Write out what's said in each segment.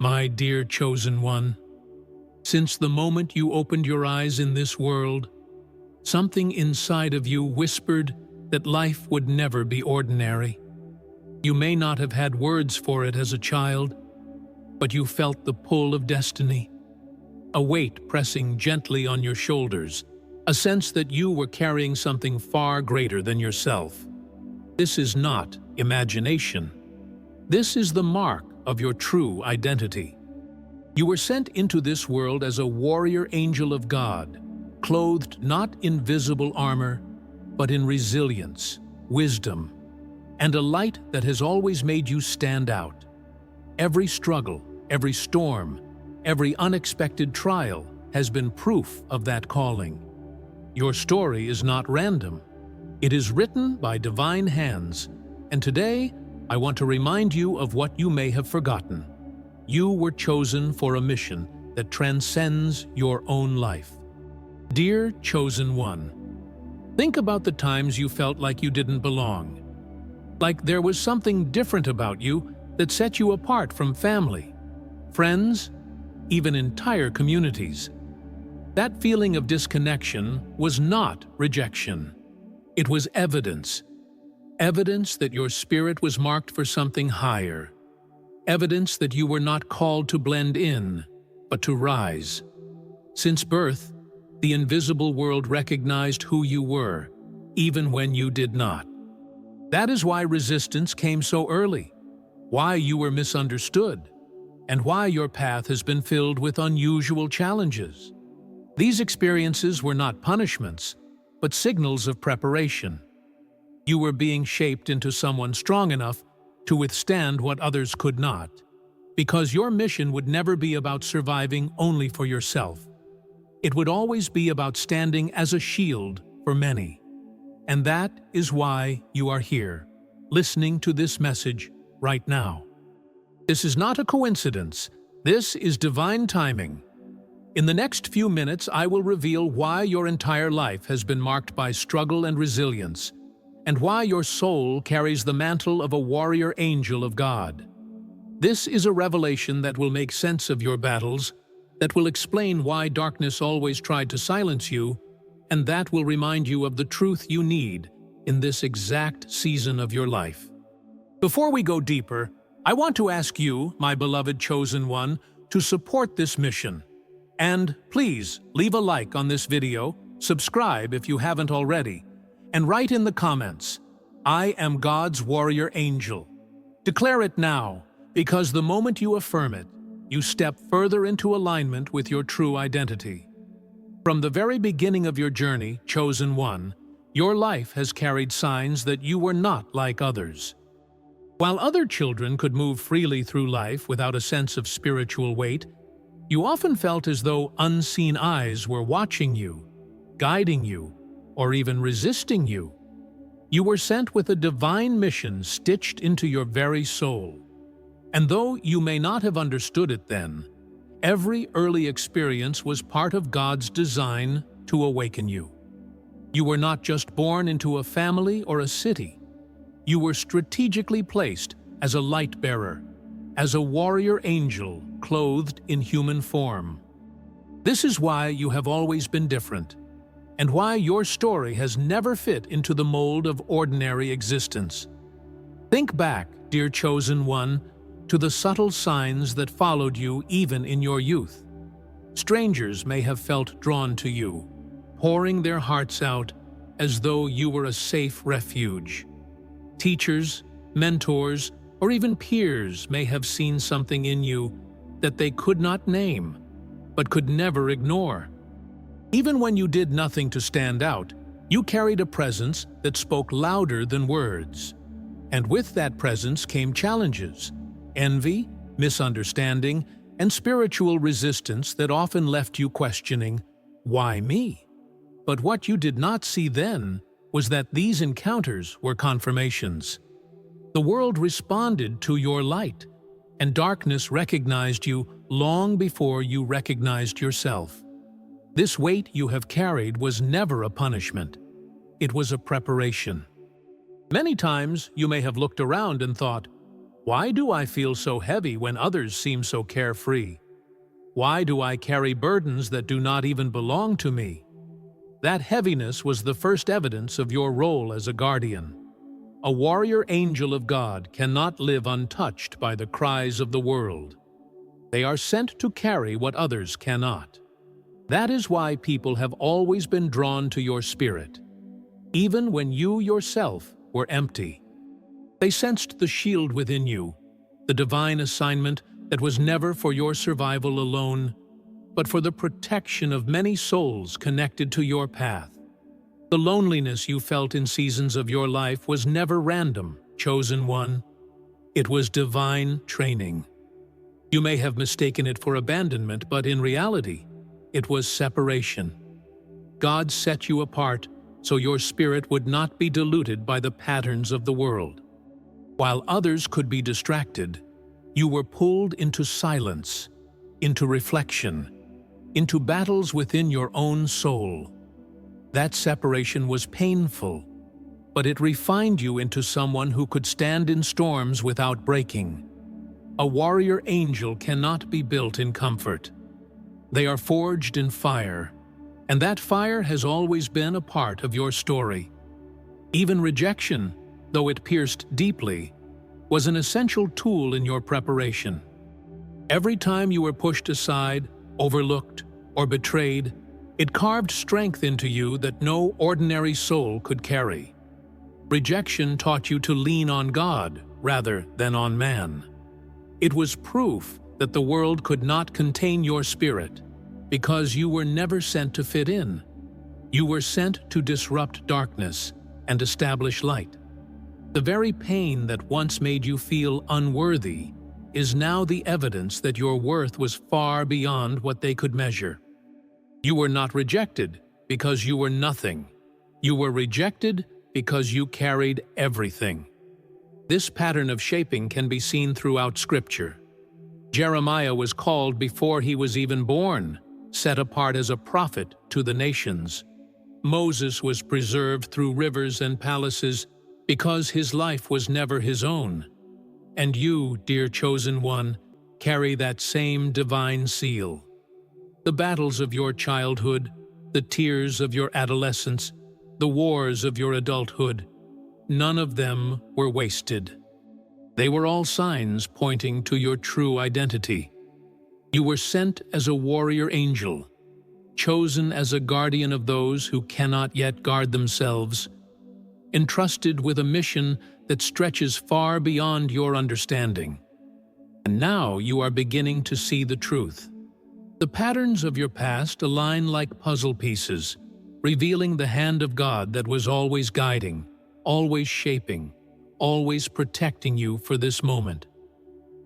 My dear chosen one, since the moment you opened your eyes in this world, something inside of you whispered that life would never be ordinary. You may not have had words for it as a child, but you felt the pull of destiny, a weight pressing gently on your shoulders, a sense that you were carrying something far greater than yourself. This is not imagination. This is the mark of your true identity. You were sent into this world as a warrior angel of God, clothed not in visible armor, but in resilience, wisdom, and a light that has always made you stand out. Every struggle, every storm, every unexpected trial has been proof of that calling. Your story is not random. It is written by divine hands, and today I want to remind you of what you may have forgotten. You were chosen for a mission that transcends your own life. Dear chosen one, think about the times you felt like you didn't belong, like there was something different about you that set you apart from family, friends, even entire communities. That feeling of disconnection was not rejection. It was evidence. Evidence that your spirit was marked for something higher. Evidence that you were not called to blend in, but to rise. Since birth, the invisible world recognized who you were, even when you did not. That is why resistance came so early, why you were misunderstood, and why your path has been filled with unusual challenges. These experiences were not punishments, but signals of preparation. You were being shaped into someone strong enough to withstand what others could not, because your mission would never be about surviving only for yourself. It would always be about standing as a shield for many. And that is why you are here, listening to this message right now. This is not a coincidence. This is divine timing. In the next few minutes, I will reveal why your entire life has been marked by struggle and resilience, and why your soul carries the mantle of a warrior angel of God. This is a revelation that will make sense of your battles, that will explain why darkness always tried to silence you, and that will remind you of the truth you need in this exact season of your life. Before we go deeper, I want to ask you, my beloved chosen one, to support this mission. And please leave a like on this video, subscribe if you haven't already, and write in the comments, "I am God's warrior angel." Declare it now, because the moment you affirm it, you step further into alignment with your true identity. From the very beginning of your journey, chosen one, your life has carried signs that you were not like others. While other children could move freely through life without a sense of spiritual weight, you often felt as though unseen eyes were watching you, guiding you, or even resisting you. You were sent with a divine mission stitched into your very soul. And though you may not have understood it then, every early experience was part of God's design to awaken you. You were not just born into a family or a city. You were strategically placed as a light bearer, as a warrior angel clothed in human form. This is why you have always been different, and why your story has never fit into the mold of ordinary existence. Think back, dear chosen one, to the subtle signs that followed you even in your youth. Strangers may have felt drawn to you, pouring their hearts out as though you were a safe refuge. Teachers, mentors, or even peers may have seen something in you that they could not name, but could never ignore. Even when you did nothing to stand out, you carried a presence that spoke louder than words. And with that presence came challenges, envy, misunderstanding, and spiritual resistance that often left you questioning, "Why me?" But what you did not see then was that these encounters were confirmations. The world responded to your light, and darkness recognized you long before you recognized yourself. This weight you have carried was never a punishment. It was a preparation. Many times you may have looked around and thought, Why do I feel so heavy when others seem so carefree? Why do I carry burdens that do not even belong to me? That heaviness was the first evidence of your role as a guardian. A warrior angel of God cannot live untouched by the cries of the world. They are sent to carry what others cannot. That is why people have always been drawn to your spirit, even when you yourself were empty. They sensed the shield within you, the divine assignment that was never for your survival alone, but for the protection of many souls connected to your path. The loneliness you felt in seasons of your life was never random, chosen one. It was divine training. You may have mistaken it for abandonment, but in reality, it was separation. God set you apart so your spirit would not be diluted by the patterns of the world. While others could be distracted, you were pulled into silence, into reflection, into battles within your own soul. That separation was painful, but it refined you into someone who could stand in storms without breaking. A warrior angel cannot be built in comfort. They are forged in fire, and that fire has always been a part of your story. Even rejection, though it pierced deeply, was an essential tool in your preparation. Every time you were pushed aside, overlooked, or betrayed, it carved strength into you that no ordinary soul could carry. Rejection taught you to lean on God rather than on man. It was proof that the world could not contain your spirit, because you were never sent to fit in. You were sent to disrupt darkness and establish light. The very pain that once made you feel unworthy is now the evidence that your worth was far beyond what they could measure. You were not rejected because you were nothing. You were rejected because you carried everything. This pattern of shaping can be seen throughout Scripture. Jeremiah was called before he was even born, set apart as a prophet to the nations. Moses was preserved through rivers and palaces because his life was never his own. And you, dear chosen one, carry that same divine seal. The battles of your childhood, the tears of your adolescence, the wars of your adulthood, none of them were wasted. They were all signs pointing to your true identity. You were sent as a warrior angel, chosen as a guardian of those who cannot yet guard themselves, entrusted with a mission that stretches far beyond your understanding. And now you are beginning to see the truth. The patterns of your past align like puzzle pieces, revealing the hand of God that was always guiding, always shaping, always protecting you for this moment.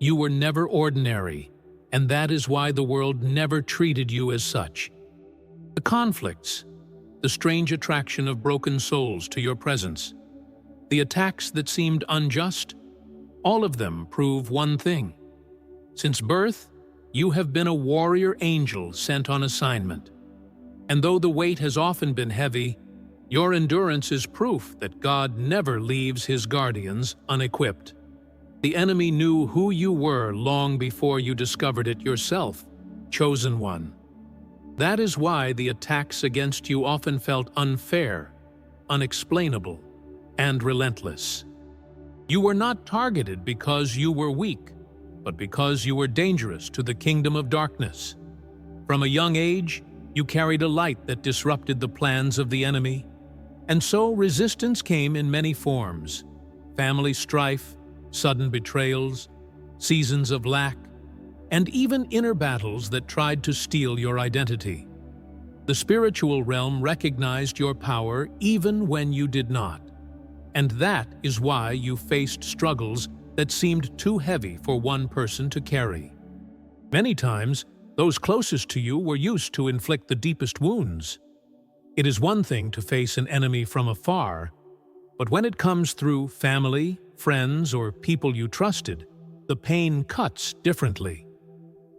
You were never ordinary, and that is why the world never treated you as such. The conflicts, the strange attraction of broken souls to your presence, the attacks that seemed unjust, all of them prove one thing. Since birth, you have been a warrior angel sent on assignment. And though the weight has often been heavy, your endurance is proof that God never leaves his guardians unequipped. The enemy knew who you were long before you discovered it yourself, chosen one. That is why the attacks against you often felt unfair, unexplainable, and relentless. You were not targeted because you were weak, but because you were dangerous to the kingdom of darkness. From a young age, you carried a light that disrupted the plans of the enemy, and so resistance came in many forms: family strife, sudden betrayals, seasons of lack, and even inner battles that tried to steal your identity. The spiritual realm recognized your power even when you did not, and that is why you faced struggles that seemed too heavy for one person to carry. Many times, those closest to you were used to inflict the deepest wounds. It is one thing to face an enemy from afar, but when it comes through family, friends, or people you trusted, the pain cuts differently.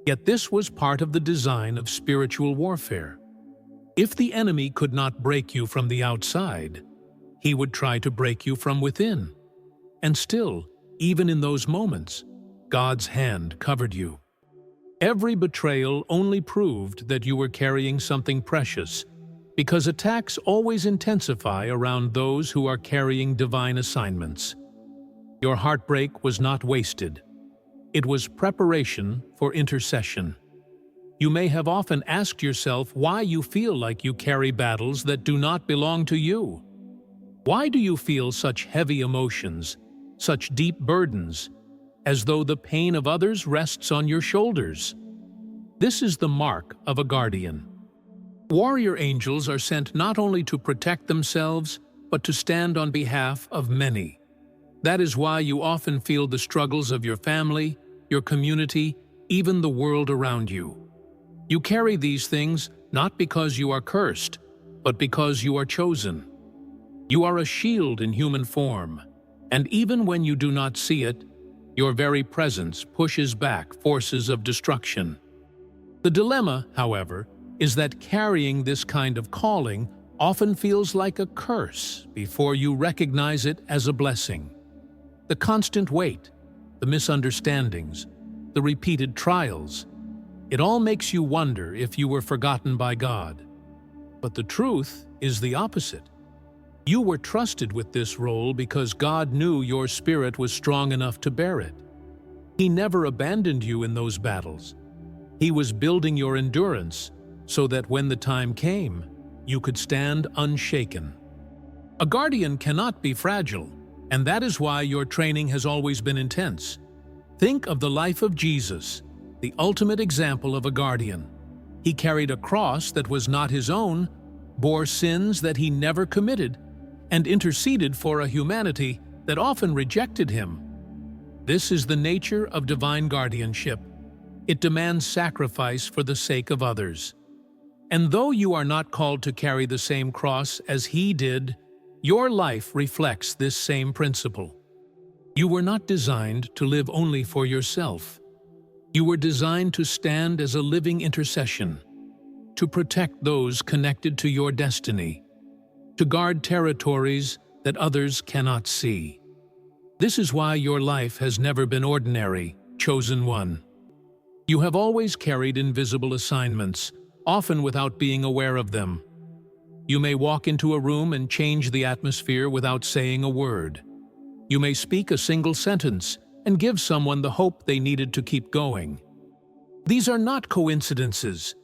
Yet this was part of the design of spiritual warfare. If the enemy could not break you from the outside, he would try to break you from within. And still, even in those moments, God's hand covered you. Every betrayal only proved that you were carrying something precious, because attacks always intensify around those who are carrying divine assignments. Your heartbreak was not wasted. It was preparation for intercession. You may have often asked yourself why you feel like you carry battles that do not belong to you. Why do you feel such heavy emotions, such deep burdens, as though the pain of others rests on your shoulders? This is the mark of a guardian. Warrior angels are sent not only to protect themselves, but to stand on behalf of many. That is why you often feel the struggles of your family, your community, even the world around you. You carry these things not because you are cursed, but because you are chosen. You are a shield in human form, and even when you do not see it, your very presence pushes back forces of destruction. The dilemma, however, is that carrying this kind of calling often feels like a curse before you recognize it as a blessing. The constant weight, the misunderstandings, the repeated trials, it all makes you wonder if you were forgotten by God. But the truth is the opposite. You were trusted with this role because God knew your spirit was strong enough to bear it. He never abandoned you in those battles. He was building your endurance so that when the time came, you could stand unshaken. A guardian cannot be fragile, and that is why your training has always been intense. Think of the life of Jesus, the ultimate example of a guardian. He carried a cross that was not his own, bore sins that he never committed, and interceded for a humanity that often rejected him. This is the nature of divine guardianship. It demands sacrifice for the sake of others. And though you are not called to carry the same cross as he did, your life reflects this same principle. You were not designed to live only for yourself. You were designed to stand as a living intercession, to protect those connected to your destiny, to guard territories that others cannot see. This is why your life has never been ordinary, chosen one. You have always carried invisible assignments, often without being aware of them. You may walk into a room and change the atmosphere without saying a word. You may speak a single sentence and give someone the hope they needed to keep going. These are not coincidences.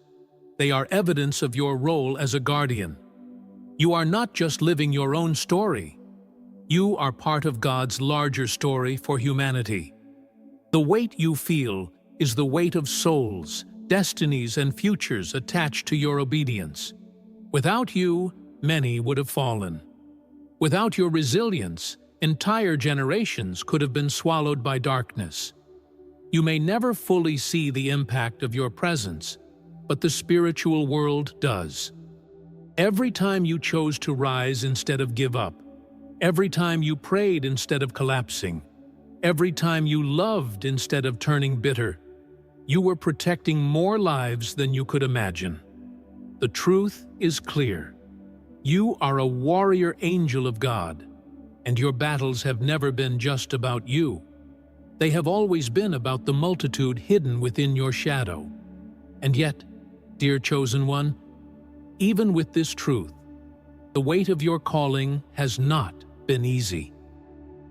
They are evidence of your role as a guardian. You are not just living your own story. You are part of God's larger story for humanity. The weight you feel is the weight of souls, destinies, and futures attached to your obedience. Without you, many would have fallen. Without your resilience, entire generations could have been swallowed by darkness. You may never fully see the impact of your presence, but the spiritual world does. Every time you chose to rise instead of give up, every time you prayed instead of collapsing, every time you loved instead of turning bitter, you were protecting more lives than you could imagine. The truth is clear. You are a warrior angel of God, and your battles have never been just about you. They have always been about the multitude hidden within your shadow. And yet, dear chosen one, even with this truth, the weight of your calling has not been easy.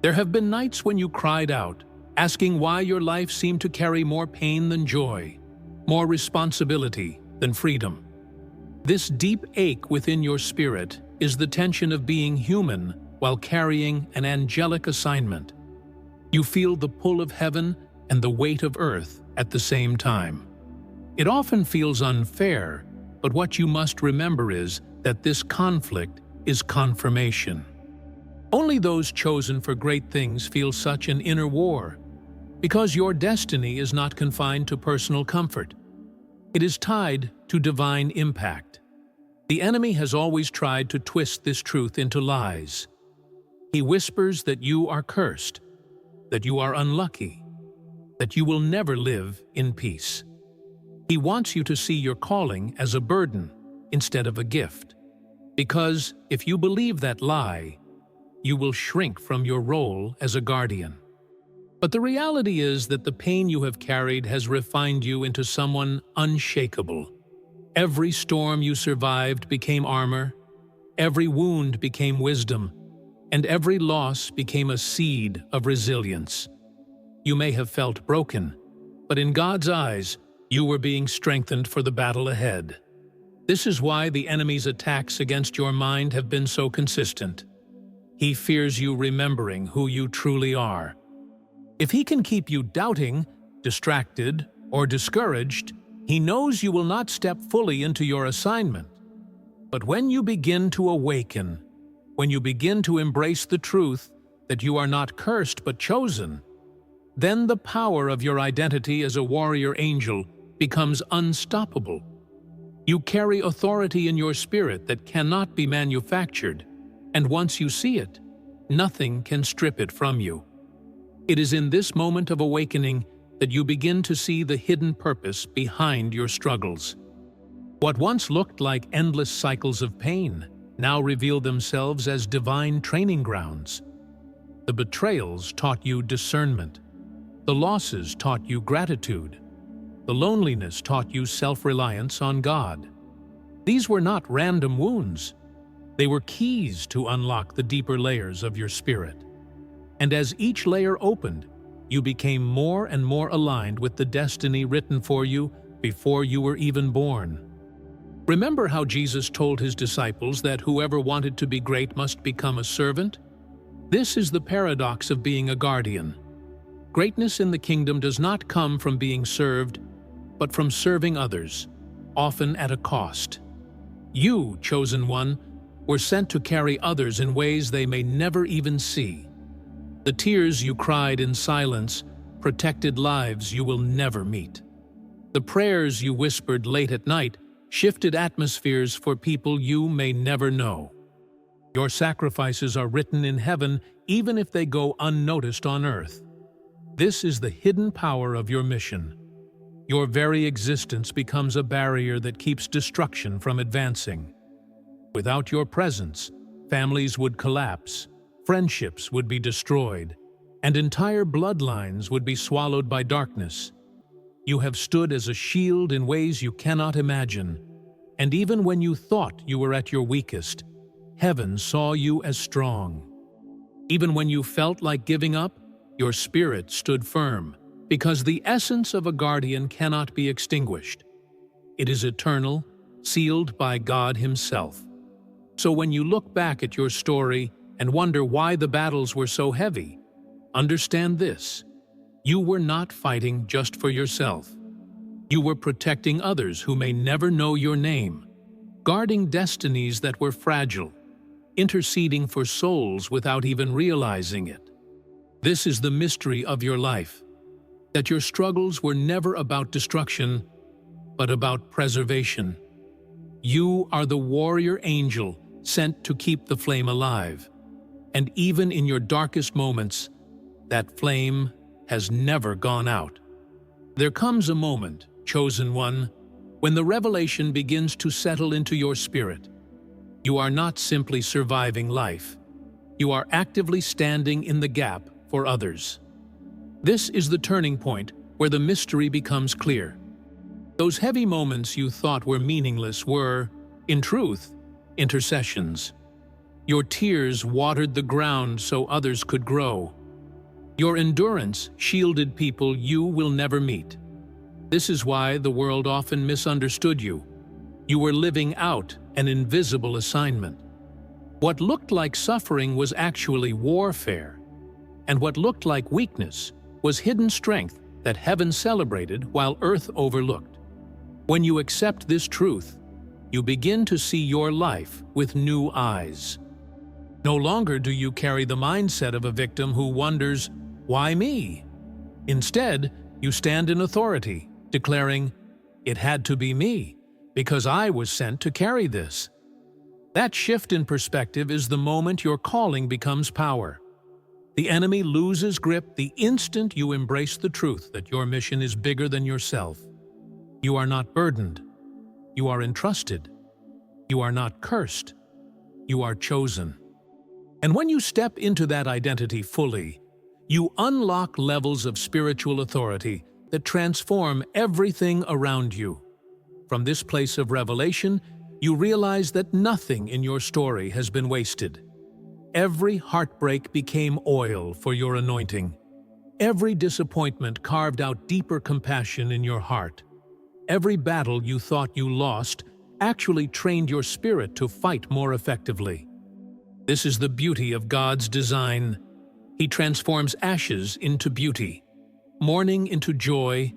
There have been nights when you cried out, asking why your life seemed to carry more pain than joy, more responsibility than freedom. This deep ache within your spirit is the tension of being human while carrying an angelic assignment. You feel the pull of heaven and the weight of earth at the same time. It often feels unfair, but what you must remember is that this conflict is confirmation. Only those chosen for great things feel such an inner war, because your destiny is not confined to personal comfort. It is tied to divine impact. The enemy has always tried to twist this truth into lies. He whispers that you are cursed, that you are unlucky, that you will never live in peace. He wants you to see your calling as a burden instead of a gift, because if you believe that lie, you will shrink from your role as a guardian. But the reality is that the pain you have carried has refined you into someone unshakable. Every storm you survived became armor, every wound became wisdom, and every loss became a seed of resilience. You may have felt broken, but in God's eyes, you were being strengthened for the battle ahead. This is why the enemy's attacks against your mind have been so consistent. He fears you remembering who you truly are. If he can keep you doubting, distracted, or discouraged, he knows you will not step fully into your assignment. But when you begin to awaken, when you begin to embrace the truth that you are not cursed but chosen, then the power of your identity as a warrior angel becomes unstoppable. You carry authority in your spirit that cannot be manufactured, and once you see it, nothing can strip it from you. It is in this moment of awakening that you begin to see the hidden purpose behind your struggles. What once looked like endless cycles of pain now reveal themselves as divine training grounds. The betrayals taught you discernment. The losses taught you gratitude. The loneliness taught you self-reliance on God. These were not random wounds. They were keys to unlock the deeper layers of your spirit. And as each layer opened, you became more and more aligned with the destiny written for you before you were even born. Remember how Jesus told his disciples that whoever wanted to be great must become a servant? This is the paradox of being a guardian. Greatness in the kingdom does not come from being served, but from serving others, often at a cost. You, chosen one, were sent to carry others in ways they may never even see. The tears you cried in silence protected lives you will never meet. The prayers you whispered late at night shifted atmospheres for people you may never know. Your sacrifices are written in heaven even if they go unnoticed on earth. This is the hidden power of your mission. Your very existence becomes a barrier that keeps destruction from advancing. Without your presence, families would collapse, friendships would be destroyed, and entire bloodlines would be swallowed by darkness. You have stood as a shield in ways you cannot imagine, and even when you thought you were at your weakest, heaven saw you as strong. Even when you felt like giving up, your spirit stood firm, because the essence of a guardian cannot be extinguished. It is eternal, sealed by God Himself. So when you look back at your story and wonder why the battles were so heavy, understand this: you were not fighting just for yourself. You were protecting others who may never know your name, guarding destinies that were fragile, interceding for souls without even realizing it. This is the mystery of your life, that your struggles were never about destruction, but about preservation. You are the warrior angel sent to keep the flame alive, and even in your darkest moments, that flame has never gone out. There comes a moment, chosen one, when the revelation begins to settle into your spirit. You are not simply surviving life. You are actively standing in the gap for others. This is the turning point where the mystery becomes clear. Those heavy moments you thought were meaningless were, in truth, intercessions. Your tears watered the ground so others could grow. Your endurance shielded people you will never meet. This is why the world often misunderstood you. You were living out an invisible assignment. What looked like suffering was actually warfare, and what looked like weakness was hidden strength that heaven celebrated while earth overlooked. When you accept this truth, you begin to see your life with new eyes. No longer do you carry the mindset of a victim who wonders, "Why me?" Instead, you stand in authority, declaring, "It had to be me, because I was sent to carry this." That shift in perspective is the moment your calling becomes power. The enemy loses grip the instant you embrace the truth that your mission is bigger than yourself. You are not burdened. You are entrusted. You are not cursed. You are chosen. And when you step into that identity fully, You unlock levels of spiritual authority that transform everything around you. From this place of revelation, you realize that nothing in your story has been wasted. Every heartbreak became oil for your anointing. Every disappointment carved out deeper compassion in your heart. Every battle you thought you lost actually trained your spirit to fight more effectively. This is the beauty of God's design. He transforms ashes into beauty, mourning into joy,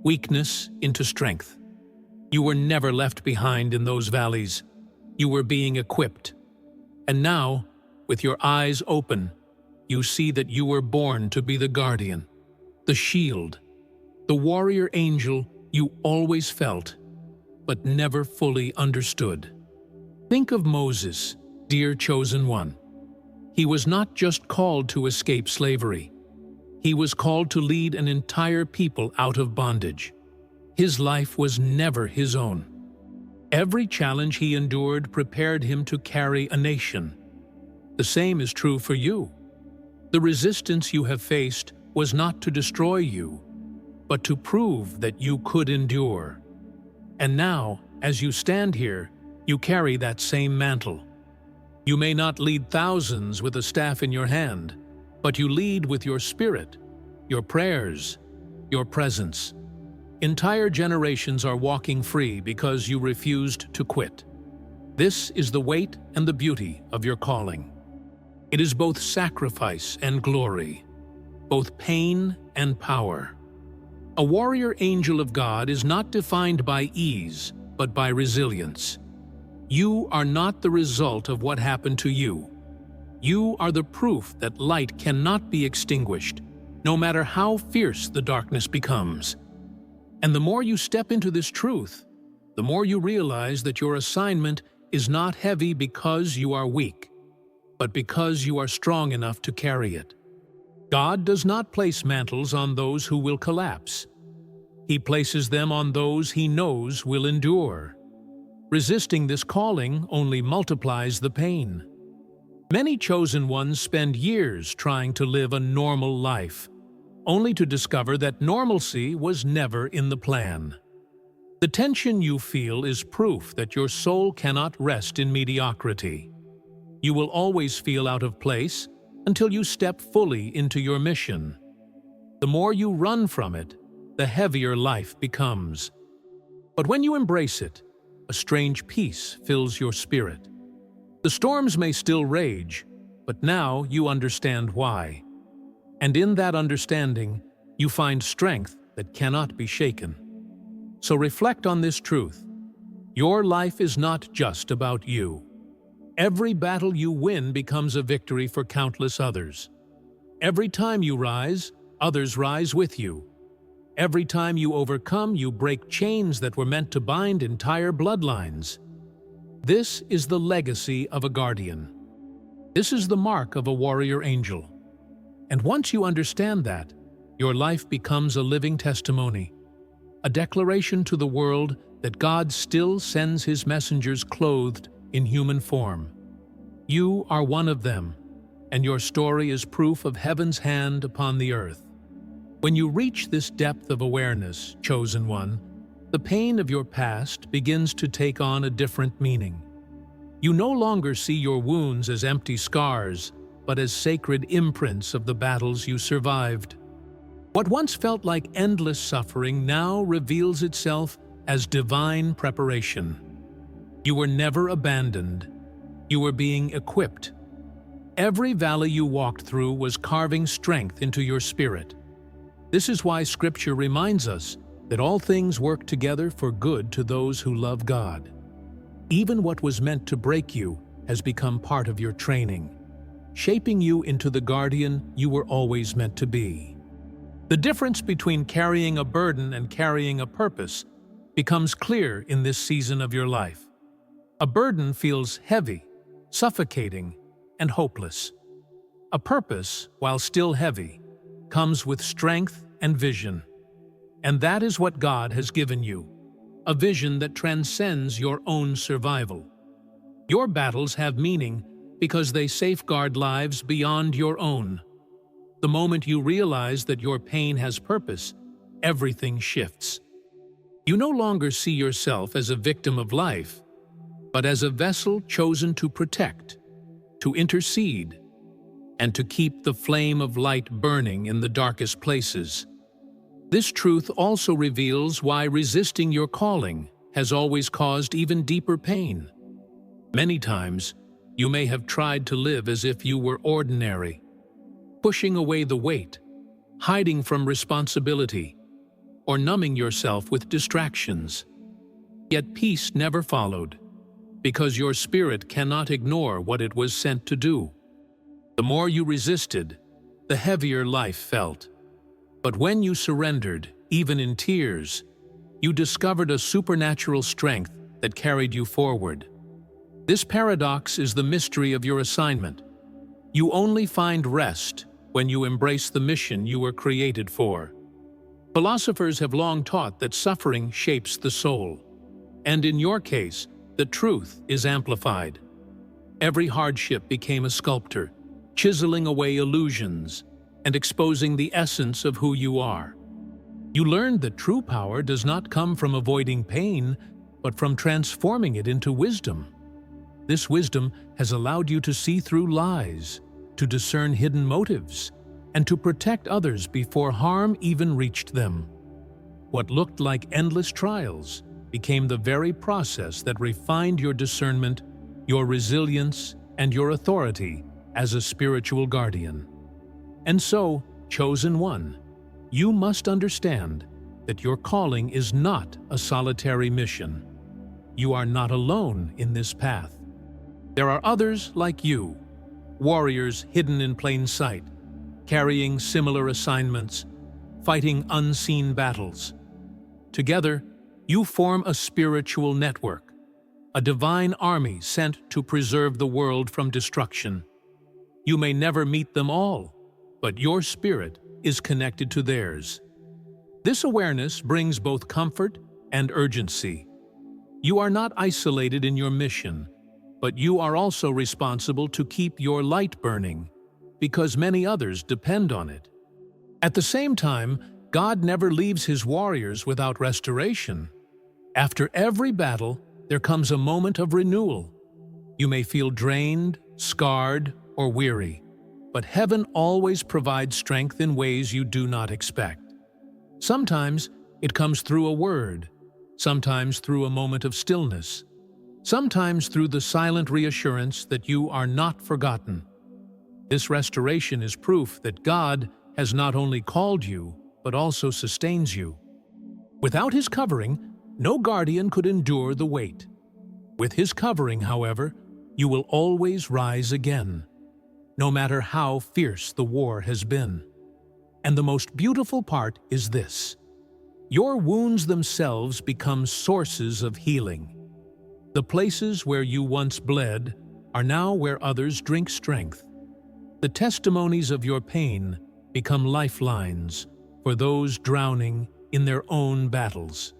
weakness into strength. You were never left behind in those valleys. You were being equipped. And now, with your eyes open, you see that you were born to be the guardian, the shield, the warrior angel you always felt, but never fully understood. Think of Moses, dear chosen one. He was not just called to escape slavery. He was called to lead an entire people out of bondage. His life was never his own. Every challenge he endured prepared him to carry a nation. The same is true for you. The resistance you have faced was not to destroy you, but to prove that you could endure. And now, as you stand here, you carry that same mantle. You may not lead thousands with a staff in your hand, but you lead with your spirit, your prayers, your presence. Entire generations are walking free because you refused to quit. This is the weight and the beauty of your calling. It is both sacrifice and glory, both pain and power. A warrior angel of God is not defined by ease, but by resilience. You are not the result of what happened to you. You are the proof that light cannot be extinguished, no matter how fierce the darkness becomes. And the more you step into this truth, the more you realize that your assignment is not heavy because you are weak, but because you are strong enough to carry it. God does not place mantles on those who will collapse. He places them on those he knows will endure. Resisting this calling only multiplies the pain. Many chosen ones spend years trying to live a normal life, only to discover that normalcy was never in the plan. The tension you feel is proof that your soul cannot rest in mediocrity. You will always feel out of place until you step fully into your mission. The more you run from it, the heavier life becomes. But when you embrace it, a strange peace fills your spirit. The storms may still rage, but now you understand why. And in that understanding, you find strength that cannot be shaken. So reflect on this truth. Your life is not just about you. Every battle you win becomes a victory for countless others. Every time you rise, others rise with you. Every time you overcome, you break chains that were meant to bind entire bloodlines. This is the legacy of a guardian. This is the mark of a warrior angel. And once you understand that, your life becomes a living testimony, a declaration to the world that God still sends his messengers clothed in human form. You are one of them, and your story is proof of heaven's hand upon the earth. When you reach this depth of awareness, chosen one, the pain of your past begins to take on a different meaning. You no longer see your wounds as empty scars, but as sacred imprints of the battles you survived. What once felt like endless suffering now reveals itself as divine preparation. You were never abandoned. You were being equipped. Every valley you walked through was carving strength into your spirit. This is why Scripture reminds us that all things work together for good to those who love God. Even what was meant to break you has become part of your training, shaping you into the guardian you were always meant to be. The difference between carrying a burden and carrying a purpose becomes clear in this season of your life. A burden feels heavy, suffocating, and hopeless. A purpose, while still heavy, comes with strength and vision. And that is what God has given you, a vision that transcends your own survival. Your battles have meaning because they safeguard lives beyond your own. The moment you realize that your pain has purpose, everything shifts. You no longer see yourself as a victim of life, but as a vessel chosen to protect, to intercede, and to keep the flame of light burning in the darkest places. This truth also reveals why resisting your calling has always caused even deeper pain. Many times, you may have tried to live as if you were ordinary, pushing away the weight, hiding from responsibility, or numbing yourself with distractions. Yet peace never followed, because your spirit cannot ignore what it was sent to do. The more you resisted, the heavier life felt. But when you surrendered, even in tears, you discovered a supernatural strength that carried you forward. This paradox is the mystery of your assignment. You only find rest when you embrace the mission you were created for. Philosophers have long taught that suffering shapes the soul, and in your case, the truth is amplified. Every hardship became a sculptor, chiseling away illusions and exposing the essence of who you are. You learned that true power does not come from avoiding pain, but from transforming it into wisdom. This wisdom has allowed you to see through lies, to discern hidden motives, and to protect others before harm even reached them. What looked like endless trials became the very process that refined your discernment, your resilience, and your authority as a spiritual guardian. And so, chosen one, you must understand that your calling is not a solitary mission. You are not alone in this path. There are others like you, warriors hidden in plain sight, carrying similar assignments, fighting unseen battles. Together, you form a spiritual network, a divine army sent to preserve the world from destruction. You may never meet them all, but your spirit is connected to theirs. This awareness brings both comfort and urgency. You are not isolated in your mission, but you are also responsible to keep your light burning, because many others depend on it. At the same time, God never leaves his warriors without restoration. After every battle, there comes a moment of renewal. You may feel drained, scarred, or weary, but heaven always provides strength in ways you do not expect. Sometimes it comes through a word, sometimes through a moment of stillness, sometimes through the silent reassurance that you are not forgotten. This restoration is proof that God has not only called you, but also sustains you. Without his covering, no guardian could endure the weight. With his covering, however, you will always rise again, no matter how fierce the war has been. And the most beautiful part is this: your wounds themselves become sources of healing. The places where you once bled are now where others drink strength. The testimonies of your pain become lifelines for those drowning in their own battles.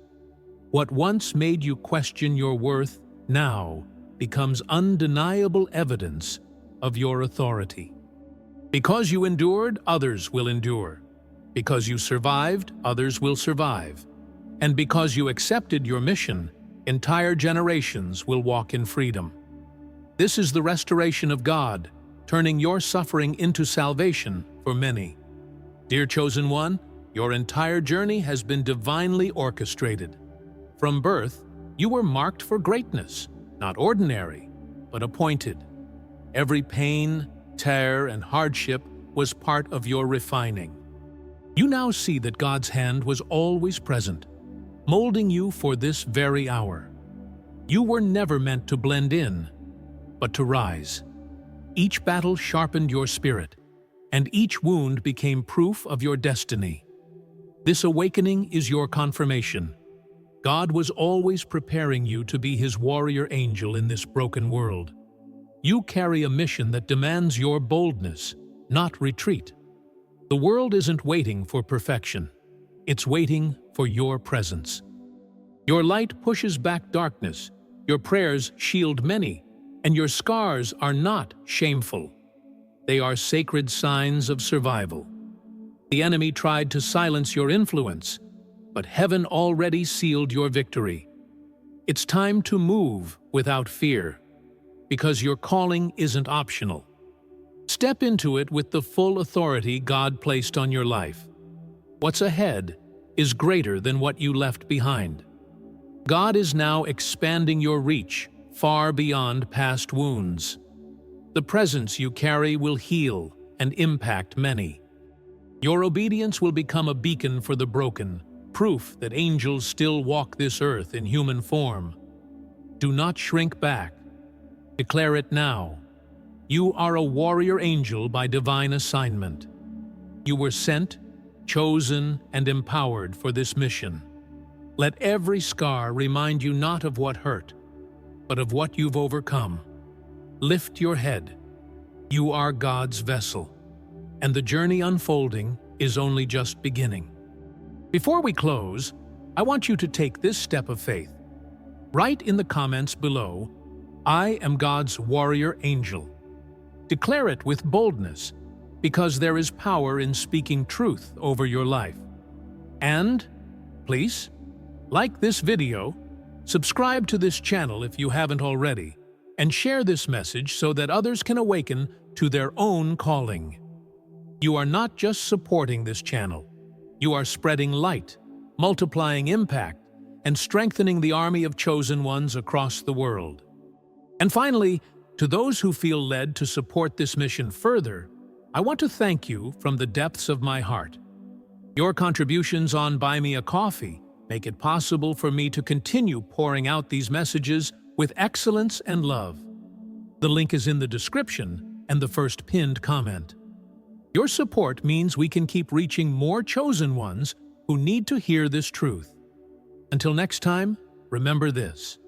What once made you question your worth now becomes undeniable evidence of your authority. Because you endured, others will endure. Because you survived, others will survive. And because you accepted your mission, entire generations will walk in freedom. This is the restoration of God, turning your suffering into salvation for many. Dear Chosen One, your entire journey has been divinely orchestrated. From birth, you were marked for greatness, not ordinary, but appointed. Every pain, tear, and hardship was part of your refining. You now see that God's hand was always present, molding you for this very hour. You were never meant to blend in, but to rise. Each battle sharpened your spirit, and each wound became proof of your destiny. This awakening is your confirmation. God was always preparing you to be his warrior angel in this broken world. You carry a mission that demands your boldness, not retreat. The world isn't waiting for perfection. It's waiting for your presence. Your light pushes back darkness, your prayers shield many, and your scars are not shameful. They are sacred signs of survival. The enemy tried to silence your influence, but heaven already sealed your victory. It's time to move without fear, because your calling isn't optional. Step into it with the full authority God placed on your life. What's ahead is greater than what you left behind. God is now expanding your reach far beyond past wounds. The presence you carry will heal and impact many. Your obedience will become a beacon for the broken, proof that angels still walk this earth in human form. Do not shrink back. Declare it now. You are a warrior angel by divine assignment. You were sent, chosen, and empowered for this mission. Let every scar remind you not of what hurt, but of what you've overcome. Lift your head. You are God's vessel, and the journey unfolding is only just beginning. Before we close, I want you to take this step of faith. Write in the comments below, "I am God's warrior angel." Declare it with boldness, because there is power in speaking truth over your life. And, please, like this video, subscribe to this channel if you haven't already, and share this message so that others can awaken to their own calling. You are not just supporting this channel. You are spreading light, multiplying impact, and strengthening the army of chosen ones across the world. And finally, to those who feel led to support this mission further, I want to thank you from the depths of my heart. Your contributions on Buy Me a Coffee make it possible for me to continue pouring out these messages with excellence and love. The link is in the description and the first pinned comment. Your support means we can keep reaching more chosen ones who need to hear this truth. Until next time, remember this: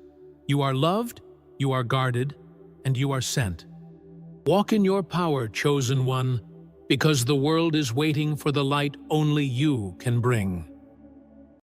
you are loved, you are guarded, and you are sent. Walk in your power, chosen one, because the world is waiting for the light only you can bring.